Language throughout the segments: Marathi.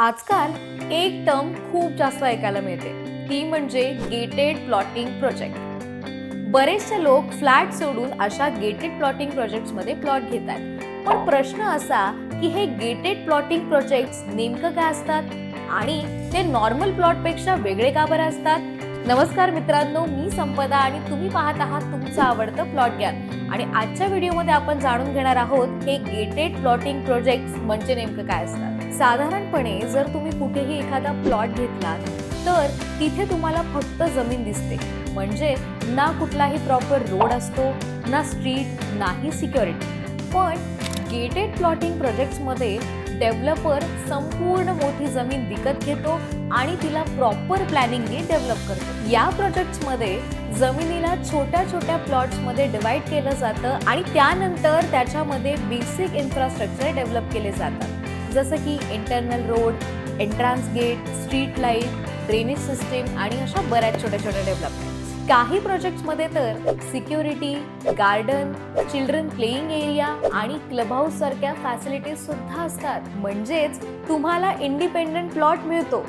आजकाल एक टर्म खूप जास्त ऐकायला मिळते, ती म्हणजे गेटेड प्लॉटिंग प्रोजेक्ट. बरेचसे लोक फ्लॅट सोडून अशा गेटेड प्लॉटिंग प्रोजेक्ट्समध्ये प्लॉट घेतात. पण प्रश्न असा की हे गेटेड प्लॉटिंग प्रोजेक्ट्स नेमकं काय असतात आणि ते नॉर्मल प्लॉटपेक्षा वेगळे का बरं असतात? नमस्कार मित्रांनो, मी संपदा आणि तुम्ही पाहत आहात तुमचं आवडतं प्लॉट ज्ञान. आणि आजच्या व्हिडिओमध्ये आपण जाणून घेणार आहोत हे गेटेड प्लॉटिंग प्रोजेक्ट्स म्हणजे नेमकं काय असतात. साधारणपणे जर तुम्ही कुठेही एखादा प्लॉट घेतलात तर तिथे तुम्हाला फक्त जमीन दिसते, म्हणजे ना कुठलाही प्रॉपर रोड असतो, ना स्ट्रीट, नाही सिक्युरिटी. पण गेटेड प्लॉटिंग प्रोजेक्ट्समध्ये डेव्हलपर संपूर्ण मोठी जमीन विकत घेतो आणि तिला प्रॉपर प्लॅनिंगने डेव्हलप करतो. या प्रोजेक्ट्समध्ये जमिनीला छोट्या छोट्या प्लॉट्समध्ये डिवाइड केलं जातं आणि त्यानंतर त्याच्यामध्ये बेसिक इन्फ्रास्ट्रक्चर डेव्हलप केले जातात, जसं की internal road, entrance gate, street light, drainage system आणि अशा बऱ्याच छोट्या छोट्या डेव्हलपमेंट. काही प्रोजेक्ट्समध्ये तर security, garden, children playing area आणि क्लब हाऊस सारख्या फॅसिलिटीज सुद्धा असतात. म्हणजेच तुम्हाला इंडिपेंडंट प्लॉट मिळतो,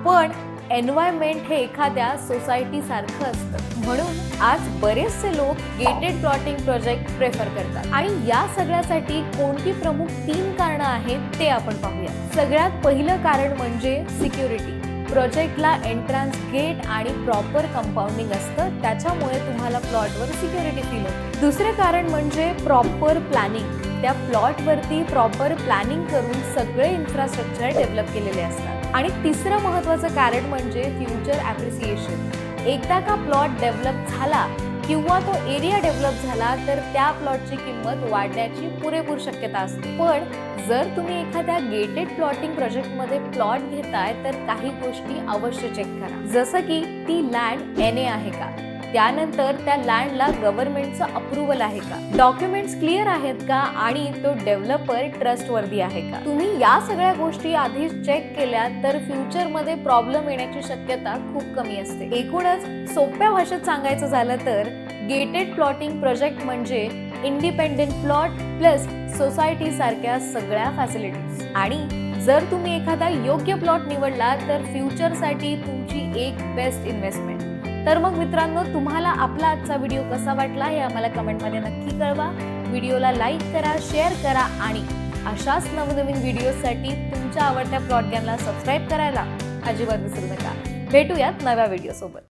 पण एन्व्हायरमेंट हे एखाद्या सोसायटी सारखं असतं. म्हणून आज बरेचसे लोक गेटेड प्लॉटिंग प्रोजेक्ट प्रेफर करतात. आणि या सगळ्यासाठी कोणती प्रमुख 3 कारणं आहेत ते आपण पाहूया. सगळ्यात पहिलं कारण म्हणजे सिक्युरिटी. प्रोजेक्टला एंट्रान्स गेट आणि प्रॉपर कंपाऊंडिंग असतं, त्याच्यामुळे तुम्हाला प्लॉटवर सिक्युरिटी फील होते. दुसरे कारण म्हणजे प्रॉपर प्लॅनिंग. त्या प्लॉटवरती प्रॉपर प्लॅनिंग करून सगळे इन्फ्रास्ट्रक्चर डेव्हलप केलेले असतात. आणि तिसरं महत्त्वाचं कारण म्हणजे फ्युचर ॲप्रिसिएशन. एकदा का प्लॉट डेव्हलप झाला किंवा तो एरिया डेव्हलप झाला तर त्या प्लॉटची किंमत वाढण्याची पुरेपूर शक्यता असते. पण जर तुम्ही एखाद्या गेटेड प्लॉटिंग प्रोजेक्टमध्ये प्लॉट घेताय तर काही गोष्टी अवश्य चेक करा, जसं की ती लँड NA आहे का, त्यानंतर त्या लँडला गव्हर्नमेंटचं अप्रुव्हल आहे का, डॉक्युमेंट्स क्लिअर आहेत का आणि तो डेव्हलपर ट्रस्टवर्दी आहे का. तुम्ही या सगळ्या गोष्टी आधी चेक केल्या तर फ्युचरमध्ये प्रॉब्लेम येण्याची शक्यता खूप कमी असते. एकूणच सोप्या भाषेत सांगायचं झालं तर गेटेड प्लॉटिंग प्रोजेक्ट म्हणजे इंडिपेंडंट प्लॉट प्लस सोसायटी सारख्या सगळ्या फॅसिलिटीज. आणि जर तुम्ही एखादा योग्य प्लॉट निवडला तर फ्युचरसाठी तुमची एक बेस्ट इन्व्हेस्टमेंट. तर मग मित्रांनो, तुम्हाला आपला आजचा व्हिडिओ कसा वाटला हे आम्हाला कमेंटमध्ये नक्की कळवा. व्हिडिओला लाईक करा, शेअर करा आणि अशाच नवनवीन व्हिडिओसाठी तुमच्या आवडत्या प्लॉट ज्ञानला सबस्क्राईब करायला अजिबात विसरू नका. भेटूयात नव्या व्हिडिओ सोबत.